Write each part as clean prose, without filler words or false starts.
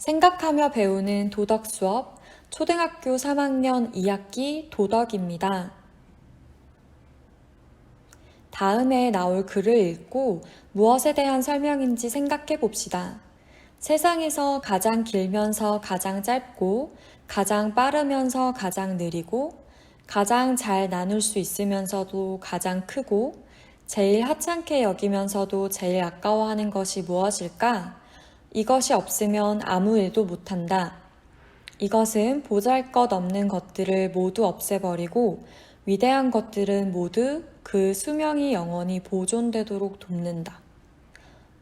생각하며 배우는 도덕 수업 초등학교 3학년 2학기 도덕입니다. 다음에 나올 글을 읽고 무엇에 대한 설명인지 생각해 봅시다. 세상에서 가장 길면서 가장 짧고, 가장 빠르면서 가장 느리고, 가장 잘 나눌 수 있으면서도 가장 크고, 제일 하찮게 여기면서도 제일 아까워하는 것이 무엇일까? 이것이 없으면 아무 일도 못한다. 이것은 보잘것없는 것들을 모두 없애버리고 위대한 것들은 모두 그 수명이 영원히 보존되도록 돕는다.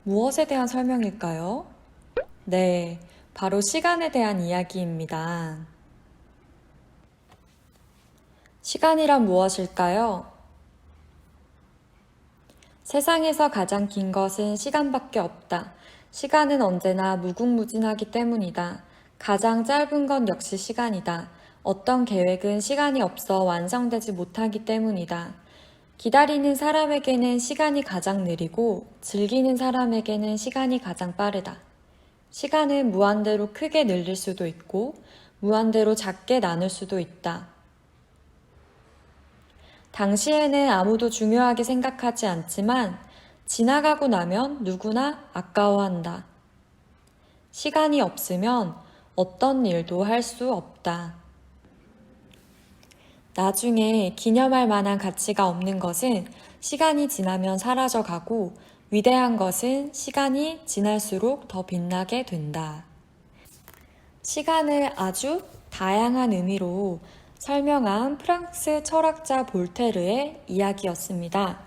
무엇에 대한 설명일까요? 네, 바로 시간에 대한 이야기입니다. 시간이란 무엇일까요? 세상에서 가장 긴 것은 시간밖에 없다. 시간은 언제나 무궁무진하기 때문이다. 가장 짧은 건 역시 시간이다. 어떤 계획은 시간이 없어 완성되지 못하기 때문이다. 기다리는 사람에게는 시간이 가장 느리고 즐기는 사람에게는 시간이 가장 빠르다. 시간은 무한대로 크게 늘릴 수도 있고 무한대로 작게 나눌 수도 있다. 당시에는 아무도 중요하게 생각하지 않지만 지나가고 나면 누구나 아까워한다. 시간이 없으면 어떤 일도 할 수 없다. 나중에 기념할 만한 가치가 없는 것은 시간이 지나면 사라져가고 위대한 것은 시간이 지날수록 더 빛나게 된다. 시간을 아주 다양한 의미로 설명한 프랑스 철학자 볼테르의 이야기였습니다.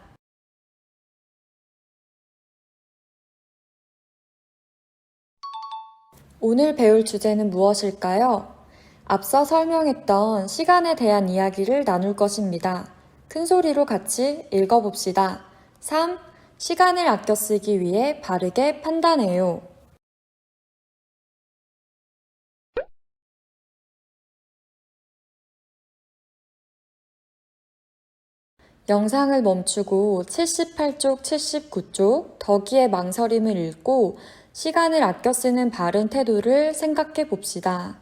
오늘 배울 주제는 무엇일까요? 앞서 설명했던 시간에 대한 이야기를 나눌 것입니다. 큰 소리로 같이 읽어봅시다. 3. 시간을 아껴 쓰기 위해 바르게 판단해요. 영상을 멈추고 78쪽, 79쪽 덕이의 망설임을 읽고 시간을 아껴 쓰는 바른 태도를 생각해 봅시다.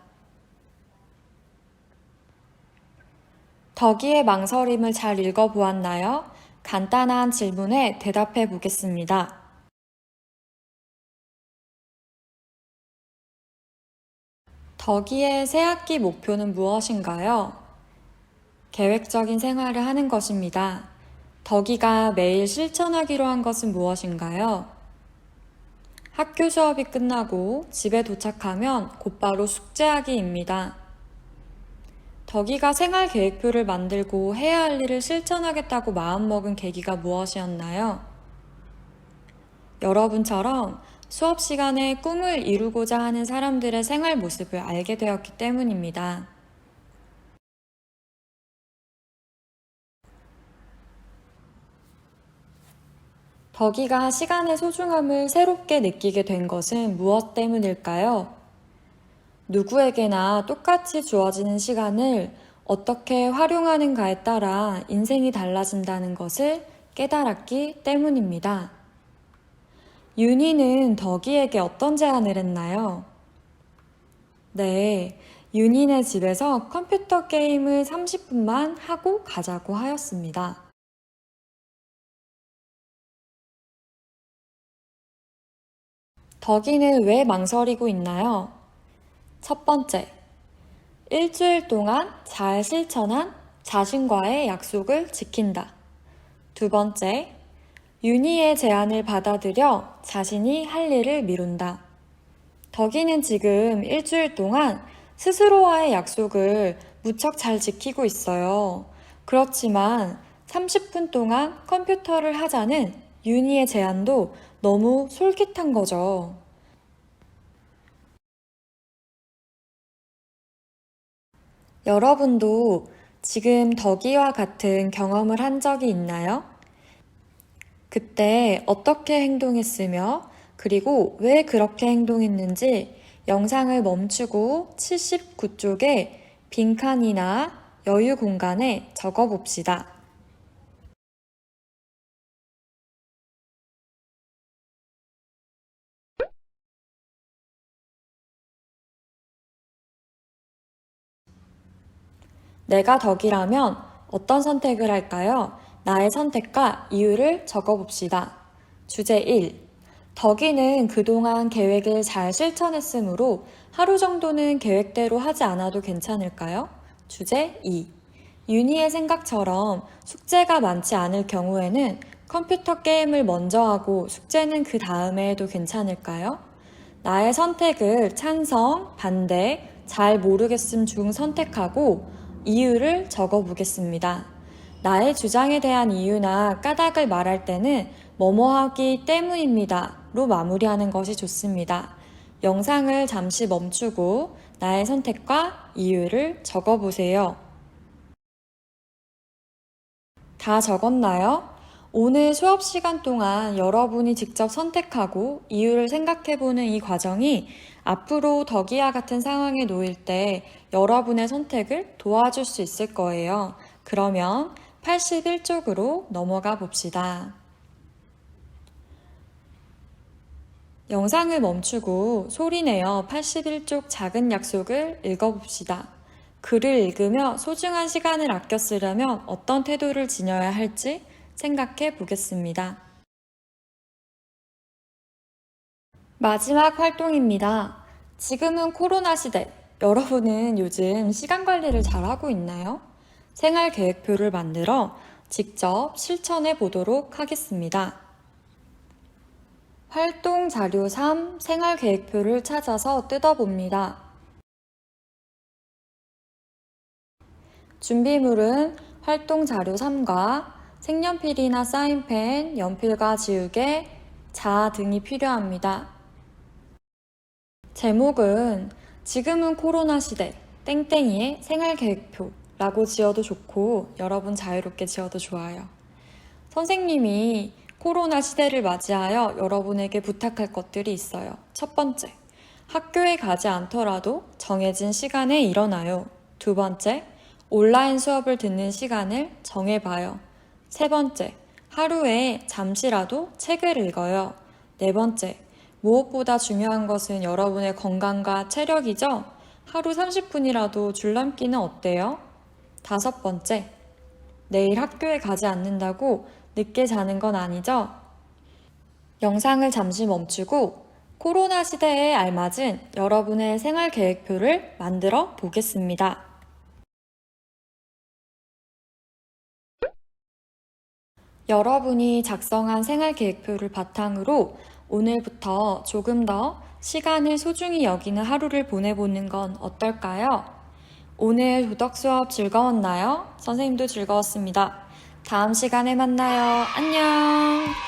덕이의 망설임을 잘 읽어보았나요? 간단한 질문에 대답해 보겠습니다. 덕이의 새학기 목표는 무엇인가요? 계획적인 생활을 하는 것입니다. 덕이가 매일 실천하기로 한 것은 무엇인가요? 학교 수업이 끝나고 집에 도착하면 곧바로 숙제하기입니다. 덕이가 생활 계획표를 만들고 해야 할 일을 실천하겠다고 마음먹은 계기가 무엇이었나요? 여러분처럼 수업 시간에 꿈을 이루고자 하는 사람들의 생활 모습을 알게 되었기 때문입니다. 덕이가 시간의 소중함을 새롭게 느끼게 된 것은 무엇 때문일까요? 누구에게나 똑같이 주어지는 시간을 어떻게 활용하는가에 따라 인생이 달라진다는 것을 깨달았기 때문입니다. 윤희는 덕이에게 어떤 제안을 했나요? 네, 윤희네 집에서 컴퓨터 게임을 30분만 하고 가자고 하였습니다. 덕이는 왜 망설이고 있나요? 첫 번째, 일주일 동안 잘 실천한 자신과의 약속을 지킨다. 두 번째, 윤희의 제안을 받아들여 자신이 할 일을 미룬다. 덕이는 지금 일주일 동안 스스로와의 약속을 무척 잘 지키고 있어요. 그렇지만 30분 동안 컴퓨터를 하자는 윤희의 제안도 너무 솔깃한 거죠. 여러분도 지금 덕이와 같은 경험을 한 적이 있나요? 그때 어떻게 행동했으며, 그리고 왜 그렇게 행동했는지 영상을 멈추고 79쪽에 빈칸이나 여유 공간에 적어 봅시다. 내가 덕이라면 어떤 선택을 할까요? 나의 선택과 이유를 적어봅시다. 주제 1. 덕이는 그동안 계획을 잘 실천했으므로 하루 정도는 계획대로 하지 않아도 괜찮을까요? 주제 2. 윤희의 생각처럼 숙제가 많지 않을 경우에는 컴퓨터 게임을 먼저 하고 숙제는 그 다음에 해도 괜찮을까요? 나의 선택을 찬성, 반대, 잘 모르겠음 중 선택하고 이유를 적어보겠습니다. 나의 주장에 대한 이유나 까닭을 말할 때는 뭐뭐 하기 때문입니다. 로 마무리하는 것이 좋습니다. 영상을 잠시 멈추고 나의 선택과 이유를 적어보세요. 다 적었나요? 오늘 수업 시간 동안 여러분이 직접 선택하고 이유를 생각해보는 이 과정이 앞으로 덕이와 같은 상황에 놓일 때 여러분의 선택을 도와줄 수 있을 거예요. 그러면 81쪽으로 넘어가 봅시다. 영상을 멈추고 소리내어 81쪽 작은 약속을 읽어봅시다. 글을 읽으며 소중한 시간을 아껴 쓰려면 어떤 태도를 지녀야 할지 생각해 보겠습니다. 마지막 활동입니다. 지금은 코로나 시대. 여러분은 요즘 시간 관리를 잘하고 있나요? 생활 계획표를 만들어 직접 실천해 보도록 하겠습니다. 활동 자료 3 생활 계획표를 찾아서 뜯어봅니다. 준비물은 활동 자료 3과 색연필이나 사인펜, 연필과 지우개, 자 등이 필요합니다. 제목은 지금은 코로나 시대 땡땡이의 생활계획표 라고 지어도 좋고 여러분 자유롭게 지어도 좋아요. 선생님이 코로나 시대를 맞이하여 여러분에게 부탁할 것들이 있어요. 첫 번째, 학교에 가지 않더라도 정해진 시간에 일어나요. 두 번째, 온라인 수업을 듣는 시간을 정해봐요. 세 번째, 하루에 잠시라도 책을 읽어요. 네 번째, 무엇보다 중요한 것은 여러분의 건강과 체력이죠? 하루 30분이라도 줄넘기는 어때요? 다섯 번째, 내일 학교에 가지 않는다고 늦게 자는 건 아니죠? 영상을 잠시 멈추고 코로나 시대에 알맞은 여러분의 생활 계획표를 만들어 보겠습니다. 여러분이 작성한 생활 계획표를 바탕으로 오늘부터 조금 더 시간을 소중히 여기는 하루를 보내보는 건 어떨까요? 오늘 도덕 수업 즐거웠나요? 선생님도 즐거웠습니다. 다음 시간에 만나요. 안녕!